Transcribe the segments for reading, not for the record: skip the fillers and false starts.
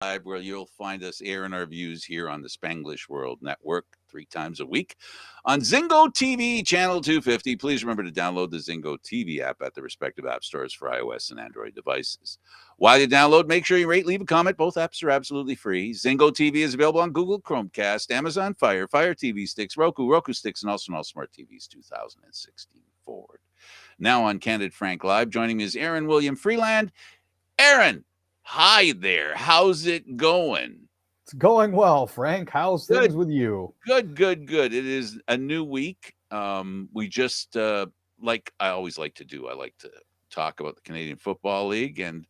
Live, where you'll find us airing our views here on the Spanglish World Network 3 times a week on Zingo TV, channel 250. Please remember to download the Zingo TV app at the respective app stores for iOS and Android devices. While you download, make sure you rate, leave a comment. Both apps are absolutely free. Zingo TV is available on Google Chromecast, Amazon Fire, Fire TV sticks, Roku sticks, and also on all smart TVs 2016 forward. Now on Candid Frank Live, joining me is Aaron William Freeland. Aaron, hi there. How's it going? It's going well, Frank. How's things Good, with you? good. It is a new week. We just like I always like to do. I like to talk about the Canadian Football League and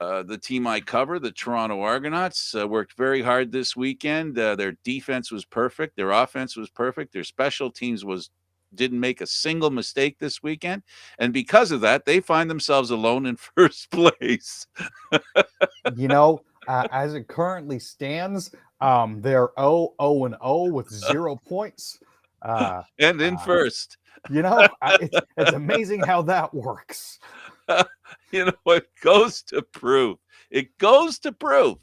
the team I cover, the Toronto Argonauts, worked very hard this weekend. Their defense was perfect. Their offense was perfect. Their special teams didn't make a single mistake this weekend, and because of that, they find themselves alone in first place. As it currently stands, they're 0-0 with 0 points. Uh, And in uh, first. it's amazing how that works. It goes to prove. It goes to prove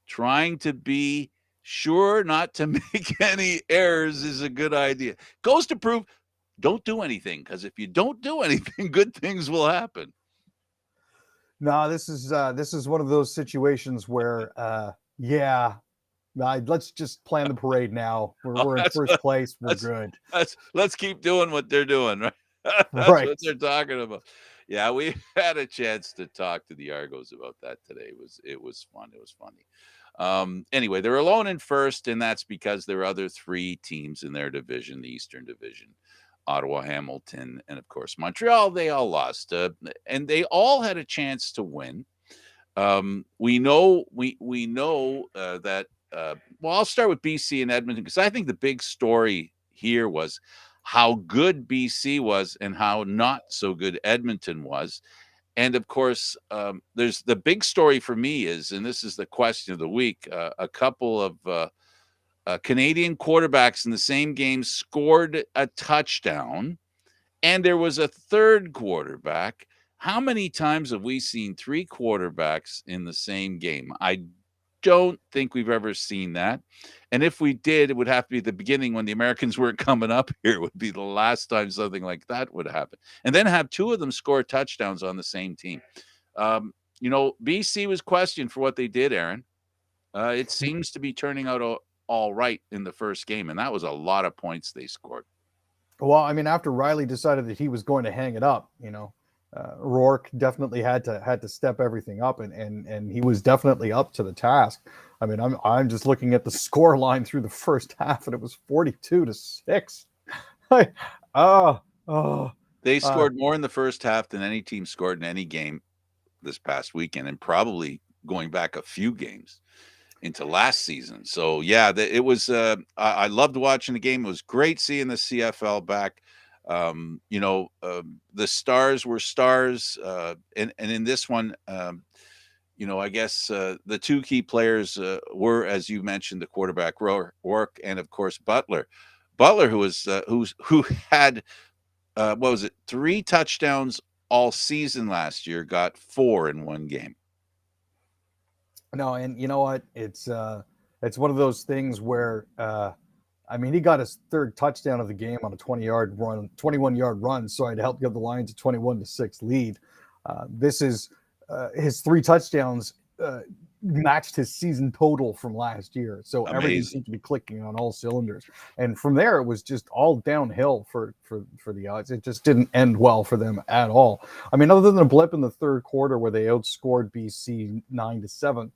trying to be sure not to make any errors is a good idea. Goes to prove don't do anything, because if you don't do anything, good things will happen. No, this is one of those situations where, let's just plan the parade now. We're in That's first place. We're let's good. let's keep doing what they're doing, right? That's Right. what they're talking about. Yeah, we had a chance to talk to the Argos about that today. It was fun. It was funny. Anyway, they're alone in first, and that's because there are other three teams in their division, the Eastern Division, Ottawa, Hamilton, and of course Montreal. They all lost, and they all had a chance to win. We know that. Well, I'll start with BC and Edmonton, because I think the big story here was how good BC was and how not so good Edmonton was. And of course, there's the big story for me is, and this is the question of the week, a couple of Canadian quarterbacks in the same game scored a touchdown, and there was a third quarterback. How many times have we seen three quarterbacks in the same game? I don't think we've ever seen that. And if we did, it would have to be at the beginning when the Americans weren't coming up here. It would be the last time something like that would happen. And then have two of them score touchdowns on the same team. BC was questioned for what they did, Aaron. It seems to be turning out all right in the first game, and that was a lot of points they scored. Well, I mean, after Riley decided that he was going to hang it up, Rourke definitely had to step everything up, and he was definitely up to the task. I mean, I'm just looking at the score line through the first half, and it was 42-6. Like, oh, oh, They uh, scored more in the first half than any team scored in any game this past weekend, and probably going back a few games into last season. So yeah, it was. I loved watching the game. It was great seeing the CFL back. The stars were stars, and in this one, I guess the two key players were, as you mentioned, the quarterback Rourke, and of course Butler. Butler, who had what was it, 3 touchdowns all season last year, got 4 in one game. no, and you know what? It's one of those things where I mean, he got his third touchdown of the game on a 21-yard run, so it helped give the Lions a 21-6 lead. This is his 3 touchdowns matched his season total from last year, so everything Amazing. seemed to be clicking on all cylinders. And from there, it was just all downhill for the odds. It just didn't end well for them at all. I mean, other than a blip in the third quarter where they outscored BC 9-7.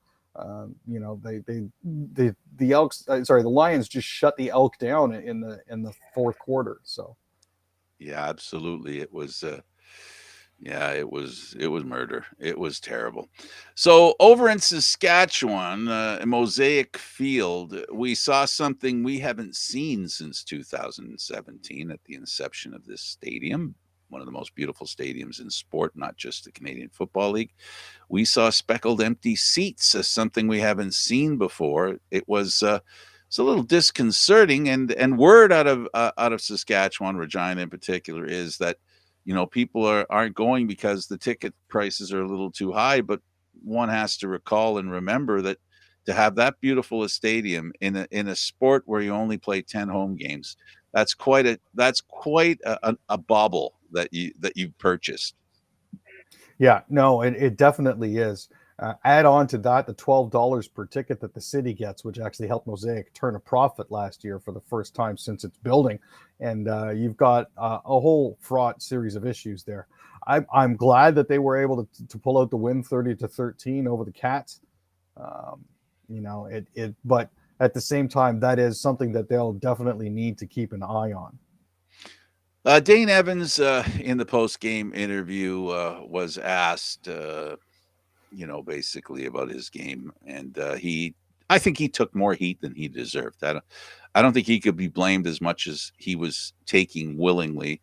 The Elks. The Lions just shut the Elk down in the fourth quarter. So Yeah, absolutely. It was. Yeah, it was murder. It was terrible. So over in Saskatchewan, Mosaic Field, we saw something we haven't seen since 2017 at the inception of this stadium. One of the most beautiful stadiums in sport, not just the Canadian Football League. We saw speckled empty seats as something we haven't seen before. It's a little disconcerting, and word out of Saskatchewan, Regina in particular, is that people aren't going because the ticket prices are a little too high, but one has to recall and remember that to have that beautiful a stadium in a sport where you only play 10 home games, that's quite a bauble that you purchased. Yeah, no, it definitely is. Add on to that the $12 per ticket that the city gets, which actually helped Mosaic turn a profit last year for the first time since its building, and you've got a whole fraught series of issues there. I'm glad that they were able to pull out the win 30-13 over the Cats. Um, but at the same time, that is something that they'll definitely need to keep an eye on. Dane Evans, in the post game interview, was asked, basically about his game, and I think he took more heat than he deserved. I don't think he could be blamed as much as he was taking willingly.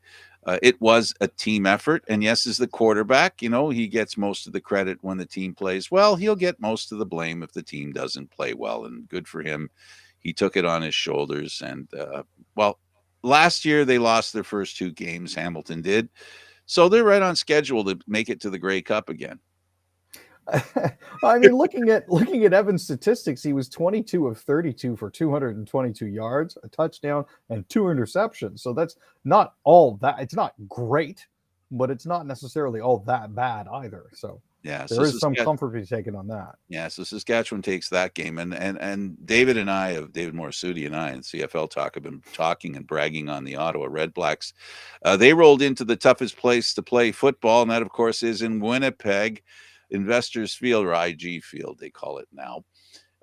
It was a team effort, and yes, as the quarterback, he gets most of the credit when the team plays well. He'll get most of the blame if the team doesn't play well, and good for him. He took it on his shoulders, and well, last year they lost their first two games. Hamilton did, so they're right on schedule to make it to the Grey Cup again. I mean, looking at Evans' statistics, he was 22 of 32 for 222 yards, a touchdown, and two interceptions. So that's not all that. It's not great, but it's not necessarily all that bad either. So Yeah, there is some comfort to be taken on that. Yeah, so Saskatchewan takes that game, and David Morassutti and I in CFL Talk have been talking and bragging on the Ottawa Red Blacks. They rolled into the toughest place to play football, and that, of course, is in Winnipeg, Investors Field, or IG Field, they call it now,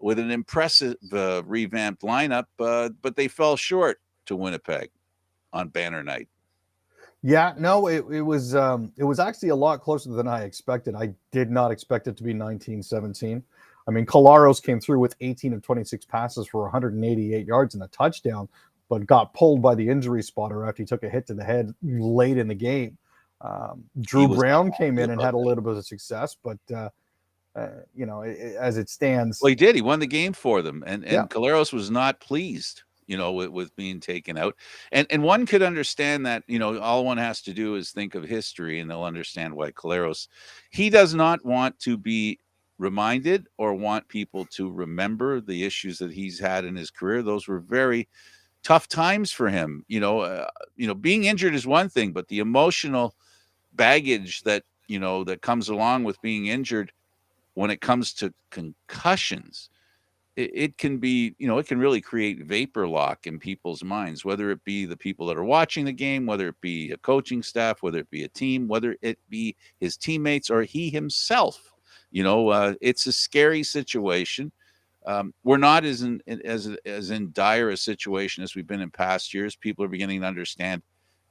with an impressive revamped lineup, but they fell short to Winnipeg on banner night. Yeah, no, it was actually a lot closer than I expected. I did not expect it to be 19-17. I mean, Colaros came through with 18 of 26 passes for 188 yards and a touchdown, but got pulled by the injury spotter after he took a hit to the head late in the game. Drew Brown came in and had a little bit of success, but as it stands, well, he did. He won the game for them, and Colaros was not pleased, with being taken out. And one could understand that. All one has to do is think of history, and they'll understand why Colaros, he does not want to be reminded or want people to remember the issues that he's had in his career. Those were very tough times for him. Being injured is one thing, but the emotional baggage that that comes along with being injured when it comes to concussions, it can be, it can really create vapor lock in people's minds, whether it be the people that are watching the game, whether it be a coaching staff, whether it be a team, whether it be his teammates or he himself. It's a scary situation. We're not as in dire a situation as we've been in past years. People are beginning to understand,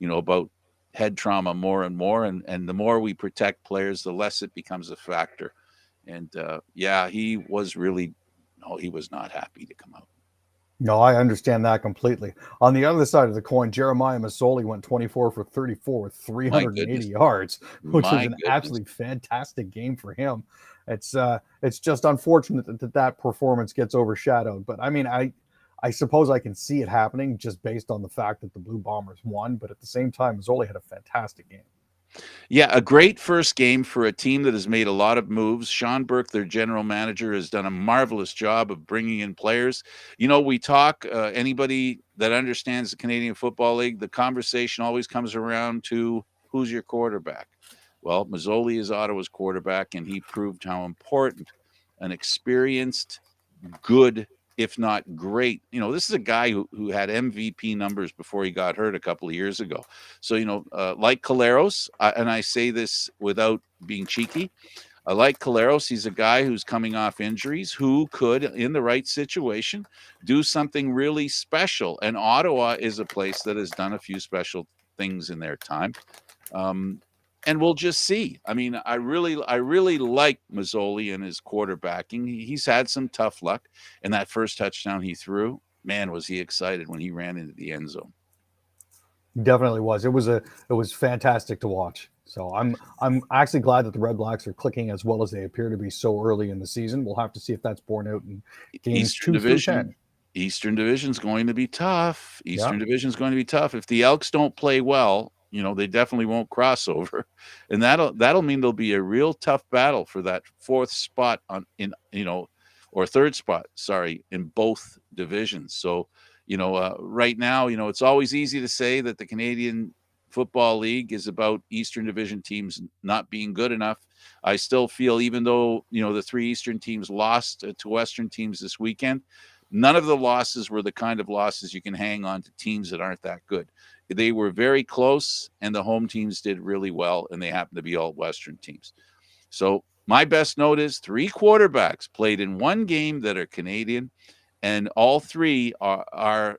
about head trauma more and more, and the more we protect players, the less it becomes a factor. And he was really, no, he was not happy to come out. No, I understand that completely. On the other side of the coin, Jeremiah Masoli went 24 for 34 with 380 yards, which was an absolutely fantastic game for him. It's just unfortunate that performance gets overshadowed. But I mean, I suppose I can see it happening just based on the fact that the Blue Bombers won. But at the same time, Masoli had a fantastic game. Yeah, a great first game for a team that has made a lot of moves. Sean Burke, their general manager, has done a marvelous job of bringing in players. We talk, anybody that understands the Canadian Football League, the conversation always comes around to who's your quarterback. Well, Masoli is Ottawa's quarterback, and he proved how important an experienced, good, if not great. This is a guy who had MVP numbers before he got hurt a couple of years ago. So, like Colaros, and I say this without being cheeky, like Colaros, he's a guy who's coming off injuries who could, in the right situation, do something really special. And Ottawa is a place that has done a few special things in their time. And we'll just see. I mean, I really like Masoli and his quarterbacking. He's had some tough luck, and that first touchdown he threw, man, was he excited when he ran into the end zone. Definitely was. It was fantastic to watch. So I'm actually glad that the Red Blacks are clicking as well as they appear to be so early in the season. We'll have to see if that's borne out in games Eastern 2 through 10. Eastern Division's going to be tough. If the Elks don't play well, They definitely won't cross over, and that'll mean there'll be a real tough battle for that fourth spot on in or third spot, sorry, in both divisions. So, right now, it's always easy to say that the Canadian Football League is about Eastern Division teams not being good enough. I still feel, even though the three Eastern teams lost to Western teams this weekend, none of the losses were the kind of losses you can hang on to teams that aren't that good. They were very close, and the home teams did really well, and they happen to be all Western teams. So my best note is 3 quarterbacks played in one game that are Canadian, and all three are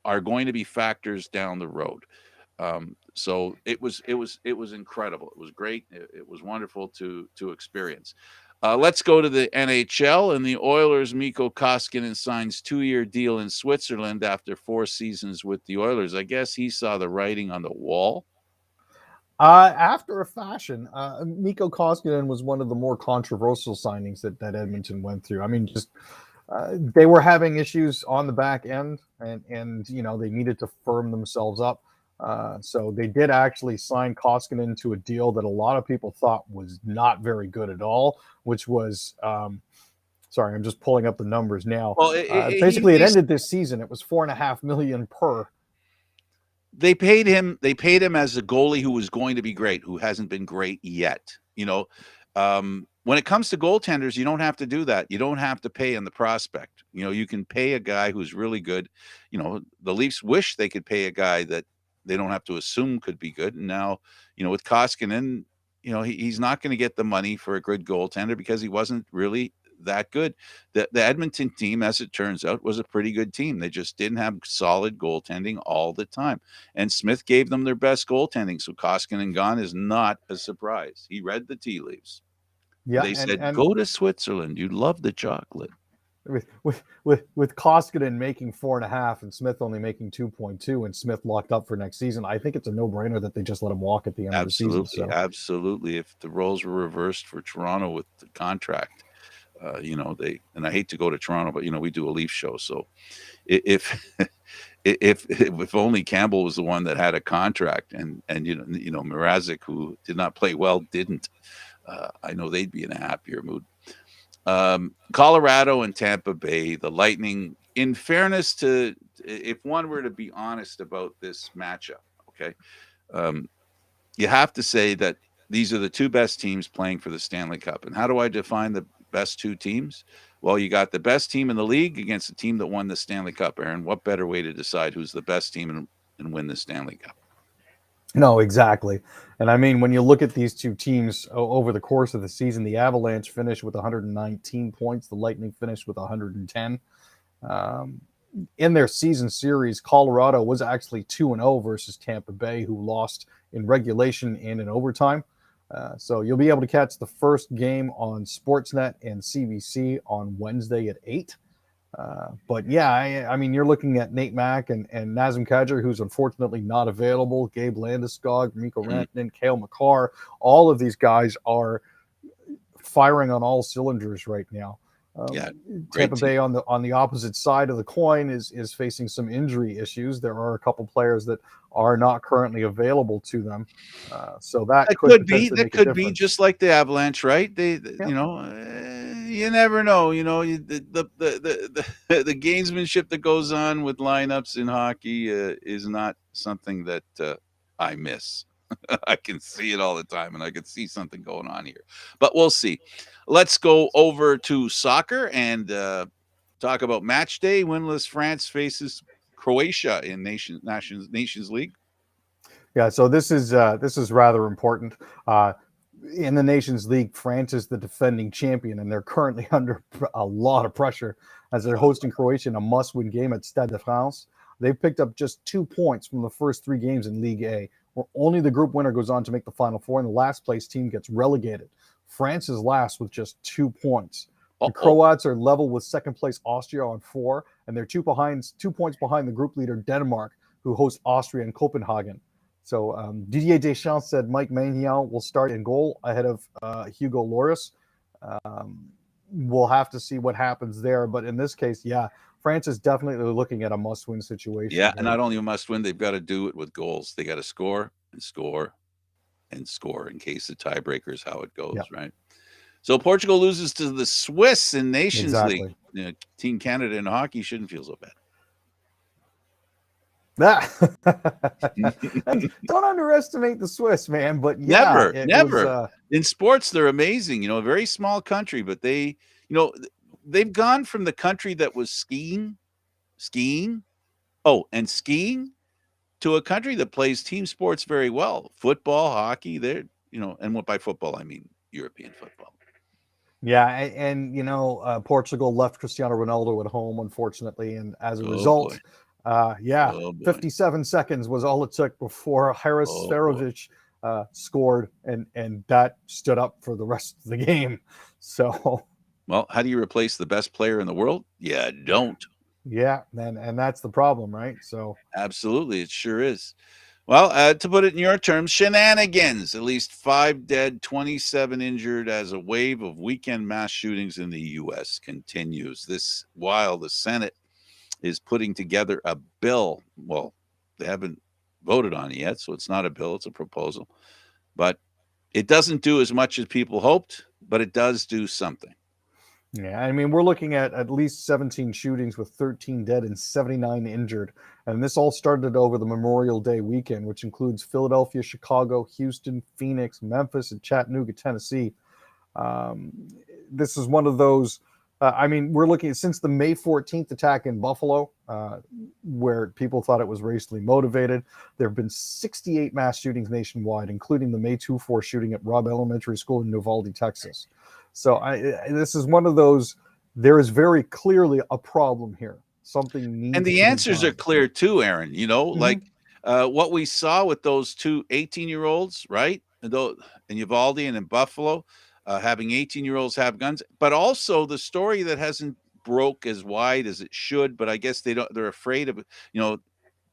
going to be factors down the road. So it was incredible. It was great. It was wonderful to experience. Let's go to the NHL, and the Oilers. Mikko Koskinen signs 2-year deal in Switzerland after 4 seasons with the Oilers. I guess he saw the writing on the wall. After a fashion, Mikko Koskinen was one of the more controversial signings that Edmonton went through. I mean, just they were having issues on the back end, and they needed to firm themselves up. So they did actually sign Koskinen to a deal that a lot of people thought was not very good at all, which was sorry, I'm just pulling up the numbers now. Well, Basically, it ended this season. It was $4.5 million per. They paid him. They paid him as a goalie who was going to be great, who hasn't been great yet. When it comes to goaltenders, you don't have to do that. You don't have to pay in the prospect. You can pay a guy who's really good. The Leafs wish they could pay a guy that they don't have to assume could be good. And now, with Koskinen, he's not going to get the money for a good goaltender because he wasn't really that good. The Edmonton team, as it turns out, was a pretty good team. They just didn't have solid goaltending all the time. And Smith gave them their best goaltending. So Koskinen gone is not a surprise. He read the tea leaves. Yeah, They said, and go to Switzerland. You love the chocolate. with Koskinen making 4.5 and Smith only making 2.2, and Smith locked up for next season, I think it's a no-brainer that they just let him walk at the end of the season. So. Absolutely. If the roles were reversed for Toronto with the contract, and I hate to go to Toronto, but we do a Leaf show, so if if only Campbell was the one that had a contract, and Mrazek, who did not play well, didn't. I know they'd be in a happier mood. Colorado and Tampa Bay, the Lightning. In fairness to, if one were to be honest about this matchup, okay, you have to say that these are the two best teams playing for the Stanley Cup. And how do I define the best two teams? Well, you got the best team in the league against the team that won the Stanley Cup, Aaron. What better way to decide who's the best team and win the Stanley Cup? No, exactly. And I mean, when you look at these two teams over the course of the season, the Avalanche finished with 119 points. The Lightning finished with 110. In their season series, Colorado was actually 2-0 versus Tampa Bay, who lost in regulation and in overtime. So you'll be able to catch the first game on Sportsnet and CBC on Wednesday at 8. But yeah, I mean, you're looking at Nate Mack and Nazem Kadri, who's unfortunately not available, Gabe Landeskog, Mikko Rantanen, Cale Makar. All of these guys are firing on all cylinders right now. Tampa Bay on the opposite side of the coin is facing some injury issues. There are a couple players that are not currently available to them, so that could be just like the Avalanche, right? They you never know. The gamesmanship that goes on with lineups in hockey is not something that I miss. I can see it all the time, and I can see something going on here. But we'll see. Let's go over to soccer and talk about match day. Winless France faces Croatia in Nations League. Yeah, so this is rather important. In the Nations League, France is the defending champion, and they're currently under a lot of pressure as they're hosting Croatia in a must-win game at Stade de France. They've picked up just 2 points from the first 3 games in League A, where only the group winner goes on to make the Final Four, and the last place team gets relegated. France is last with just 2 points. The Croats are level with second place Austria on 4, and they're 2 points behind the group leader Denmark, who hosts Austria in Copenhagen. So Didier Deschamps said Mike Maignan will start in goal ahead of Hugo Lloris. We'll have to see what happens there. But in this case, yeah, France is definitely looking at a must-win situation Yeah, and here. not only a must win, they've got to do it with goals. They got to score and score and score in case the tiebreaker is how it Yeah, goes, right? So Portugal loses to the Swiss in Nations League. exactly. Team Canada in hockey shouldn't feel so bad. That and don't underestimate the Swiss, man. But yeah, Never, it was. never. In sports, they're amazing. A very small country, but they've gone from the country that was skiing, and skiing to a country that plays team sports very well. Football, hockey, and what by football I mean European football. Yeah, and Portugal left Cristiano Ronaldo at home, unfortunately, and as a Oh boy. result, yeah, Oh boy. 57 seconds was all it took before Haris Oh boy. Sferovic scored, and that stood up for the rest of the game. So, Well, how do you replace the best player in the world? Yeah, don't. yeah, and that's the problem, right? So, Absolutely, it sure is. Well, to put it in your terms, shenanigans. At least 5 dead, 27 injured as a wave of weekend mass shootings in the U.S. continues. This while the Senate is putting together a bill. Well, they haven't voted on it yet, so it's not a bill, it's a proposal. But it doesn't do as much as people hoped, but it does do something. yeah, I mean, we're looking at least 17 shootings with 13 dead and 79 injured. And this all started over the Memorial Day weekend, which includes Philadelphia, Chicago, Houston, Phoenix, Memphis, and Chattanooga, Tennessee. Um, this is one of those. I mean, we're looking at since the May 14th attack in Buffalo, where people thought it was racially motivated. There have been 68 mass shootings nationwide, including the May 24 shooting at Robb Elementary School in Uvalde, Texas. So this is one of those. There is very clearly a problem here. Something And needs the to be answers are done. clear too, Aaron. Mm-hmm. Like what we saw with those two 18-year-olds, right? In Uvalde and in Buffalo, having 18-year-olds have guns, but also the story that hasn't broke as wide as it should. But I guess they're afraid of,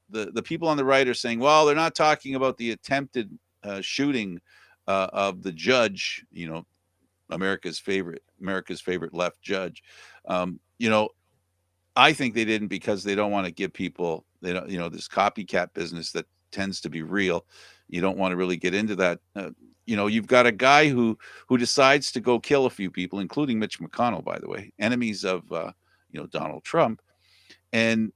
the people on the right are saying, well, they're not talking about the attempted shooting of the judge, America's favorite left judge. Um, you know, I think they didn't because they don't want to give people they don't this copycat business that tends to be real. You don't want to really get into that. You've got a guy who decides to go kill a few people, including Mitch McConnell, by the way, enemies of Donald Trump, and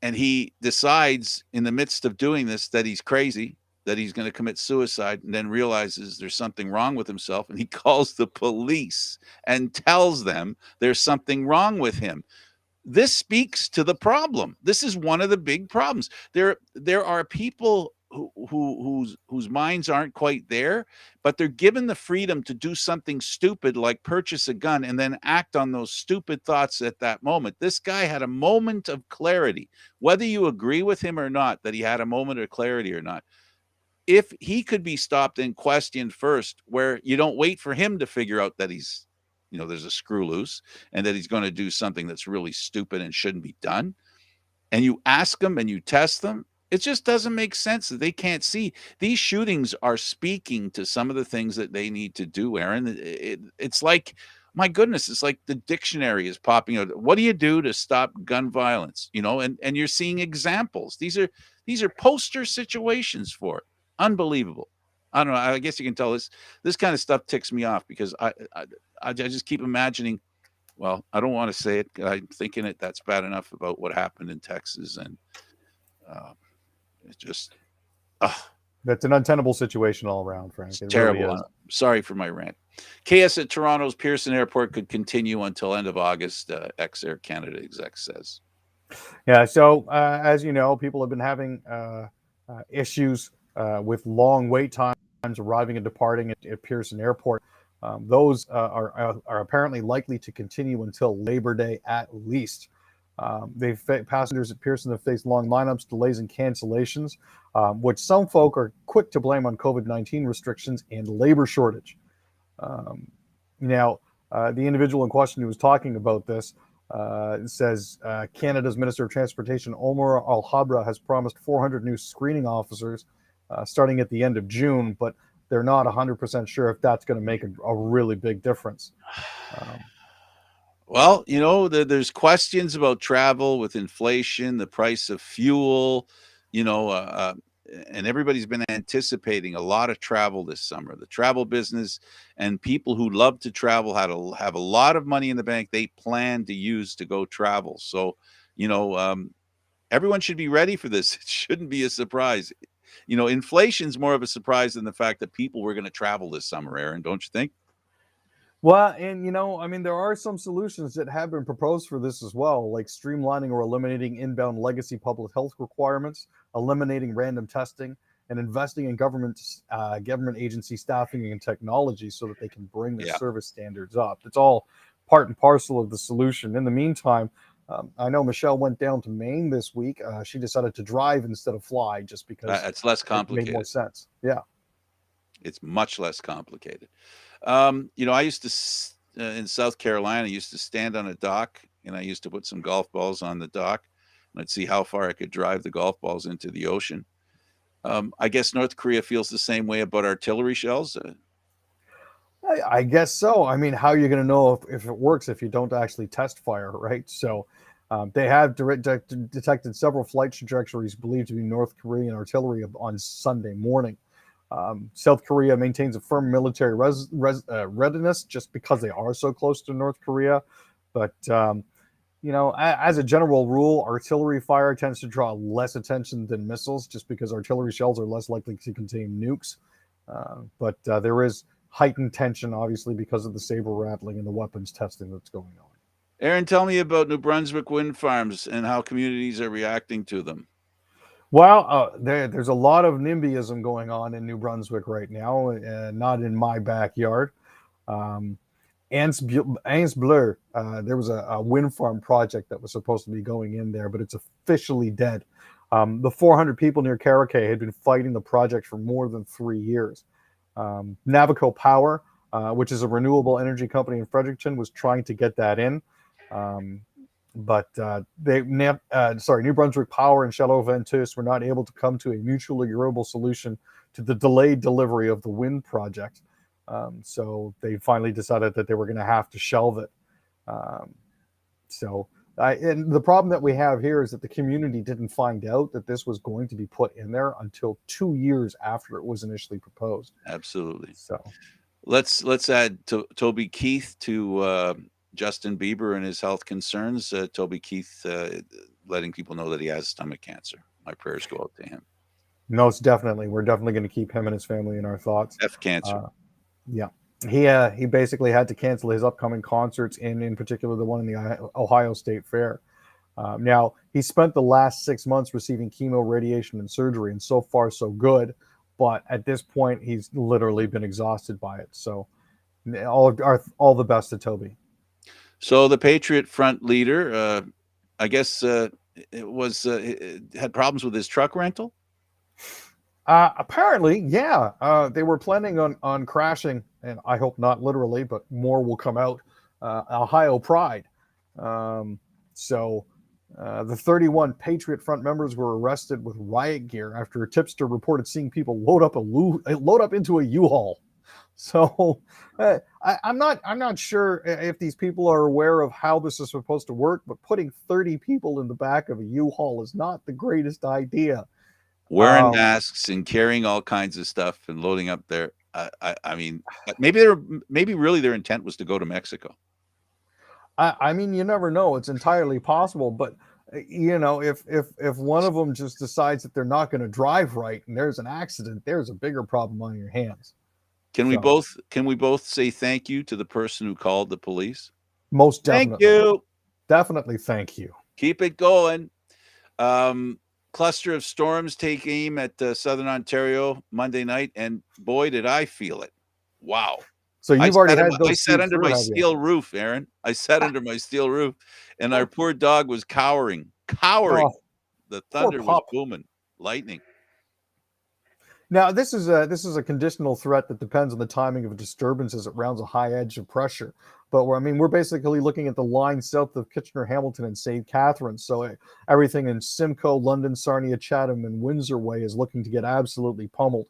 he decides in the midst of doing this that he's crazy, that he's going to commit suicide, and then realizes there's something wrong with himself, and he calls the police and tells them there's something wrong with him. This speaks to the problem. This is one of the big problems. There are people whose minds aren't quite there, but they're given the freedom to do something stupid like purchase a gun and then act on those stupid thoughts at that moment. This guy had a moment of clarity, whether you agree with him or not, that he had a moment of clarity or not. If he could be stopped and questioned first, where you don't wait for him to figure out that there's a screw loose and that he's going to do something that's really stupid and shouldn't be done, and you ask them and you test them, it just doesn't make sense that they can't see. These shootings are speaking to some of the things that they need to do, Aaron. It's like, my goodness, it's like the dictionary is popping out. What do you do to stop gun violence? And you're seeing examples. These are poster situations for it. Unbelievable. I don't know. I guess you can tell this kind of stuff ticks me off because I just keep imagining. Well, I don't want to say it. I'm thinking that's bad enough about what happened in Texas, and uh, it's just, That's an untenable situation all around, Frank. it's It really terrible. is. I'm sorry for my rant. KS at Toronto's Pearson Airport could continue until end of August. Ex-Air Canada exec says. Yeah. So as you know, people have been having issues with long wait times arriving and departing at Pearson Airport. Those are apparently likely to continue until Labor Day at least. Passengers at Pearson have faced long lineups, delays, and cancellations, which some folk are quick to blame on COVID-19 restrictions and labor shortage. Um, now, the individual in question who was talking about this says Canada's Minister of Transportation, Omar Al Habra, has promised 400 new screening officers starting at the end of June, but they're not 100% sure if that's going to make a really big difference. Um, Well, there's questions about travel with inflation, the price of fuel, you know, uh, uh, and everybody's been anticipating a lot of travel this summer. The travel business and people who love to travel have a lot of money in the bank they plan to use to go travel. So, you know, um, everyone should be ready for this. It shouldn't be a surprise. Inflation's more of a surprise than the fact that people were going to travel this summer, Aaron, don't you think? Well, and I mean, there are some solutions that have been proposed for this as well, like streamlining or eliminating inbound legacy public health requirements, eliminating random testing, and investing in government agency staffing and technology so that they can bring their Yeah. service standards up. It's all part and parcel of the solution. In the meantime, I know Michelle went down to Maine this week. She decided to drive instead of fly just because It's less it made more complicated. sense. Yeah. It's much less complicated. I used to in South Carolina. I used to stand on a dock, and I used to put some golf balls on the dock, and I'd see how far I could drive the golf balls into the ocean. I guess North Korea feels the same way about artillery shells. I guess so. I mean, how are you going to know if it works if you don't actually test fire, right? So they have detected several flight trajectories believed to be North Korean artillery on Sunday morning. South Korea maintains a firm military readiness just because they are so close to North Korea. But, as a general rule, artillery fire tends to draw less attention than missiles just because artillery shells are less likely to contain nukes. But there is heightened tension, obviously, because of the saber rattling and the weapons testing that's going on. Aaron, tell me about New Brunswick wind farms and how communities are reacting to them. Well, there's a lot of NIMBYism going on in New Brunswick right now, not in my backyard. Um, Bleu, there was a wind farm project that was supposed to be going in there, but it's officially dead. The 400 people near Caraquet had been fighting the project for more than 3 years. Navico Power, which is a renewable energy company in Fredericton, was trying to get that in. Um, but New Brunswick Power and Château Ventus were not able to come to a mutually agreeable solution to the delayed delivery of the wind project. So they finally decided that they were going to have to shelve it. Um, and the problem that we have here is that the community didn't find out that this was going to be put in there until 2 years after it was initially proposed. Absolutely. So Let's add Toby Keith to Justin Bieber and his health concerns. Toby Keith letting people know that he has stomach cancer. My prayers go out to him. no, it's definitely we're definitely going to keep him and his family in our thoughts. F cancer. Yeah, he basically had to cancel his upcoming concerts, in particular the one in the Ohio State Fair. Now he spent the last 6 months receiving chemo, radiation, and surgery, and so far so good. But at this point, he's literally been exhausted by it. So all the best to Toby. So the Patriot Front leader, I guess, it had problems with his truck rental. Apparently, yeah. They were planning on crashing, and I hope not literally, but more will come out. Ohio Pride. The 31 Patriot Front members were arrested with riot gear after a tipster reported seeing people load up into a U-Haul. So I'm not sure if these people are aware of how this is supposed to work, but putting 30 people in the back of a U-Haul is not the greatest idea. Wearing masks and carrying all kinds of stuff and loading up there. I mean, maybe really their intent was to go to Mexico. I mean, you never know. It's entirely possible, but if one of them just decides that they're not going to drive right and there's an accident, there's a bigger problem on your hands. Can we both say thank you to the person who called the police? Most Thank definitely. you. Definitely thank you. Keep it going. Cluster of storms take aim at southern Ontario Monday night, and boy, did I feel it. Wow. So you've already had I those sat under through, my have you? steel roof, Aaron. I sat under my steel roof, and our poor dog was cowering. Oh, The poor thunder was pup. booming, lightning. Now this is a conditional threat that depends on the timing of a disturbance as it rounds a high edge of pressure. But we're basically looking at the line south of Kitchener, Hamilton, and St. Catharines. So everything in Simcoe, London, Sarnia, Chatham, and Windsor Way is looking to get absolutely pummeled.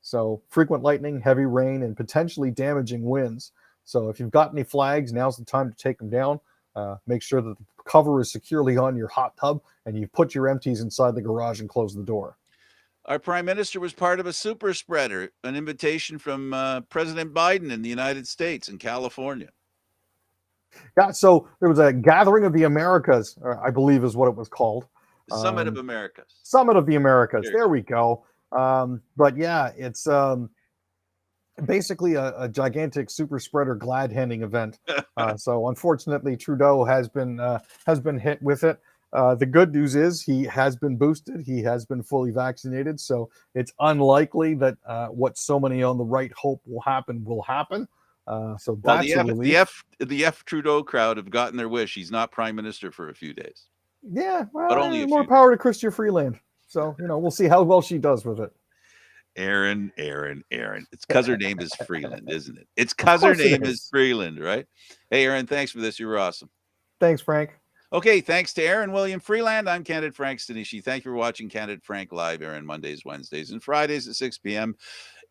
So frequent lightning, heavy rain, and potentially damaging winds. So if you've got any flags, now's the time to take them down. Make sure that the cover is securely on your hot tub, and you put your empties inside the garage and close the door. Our prime minister was part of a super spreader, an invitation from President Biden in the United States and California. Yeah, so there was a gathering of the Americas, I believe is what it was called. The Summit of Americas. Summit of the Americas. There we go. But yeah, it's basically a gigantic super spreader glad handing event. So unfortunately, Trudeau has been hit with it. The good news is he has been boosted. He has been fully vaccinated. So it's unlikely that what so many on the right hope will happen will happen. So Well, that's a relief. the F Trudeau crowd have gotten their wish. He's not prime minister for a few days. Yeah, well, But only a more few. power to Chrystia Freeland. So we'll see how well she does with it. Aaron. It's because her name is Freeland, isn't it? It's because her name is Freeland, right? Hey, Aaron, thanks for this. You were awesome. Thanks, Frank. Okay, thanks to Aaron William Freeland. I'm Candid Frank Stanisci. Thank you for watching Candid Frank Live, Aaron, Mondays, Wednesdays, and Fridays at 6 p.m.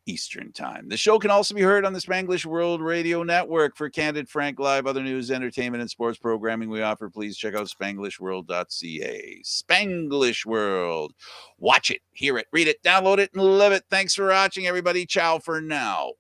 Eastern Time. The show can also be heard on the Spanglish World Radio Network. For Candid Frank Live, other news, entertainment, and sports programming we offer, please check out spanglishworld.ca. Spanglish World. Watch it, hear it, read it, download it, and live it. Thanks for watching, everybody. Ciao for now.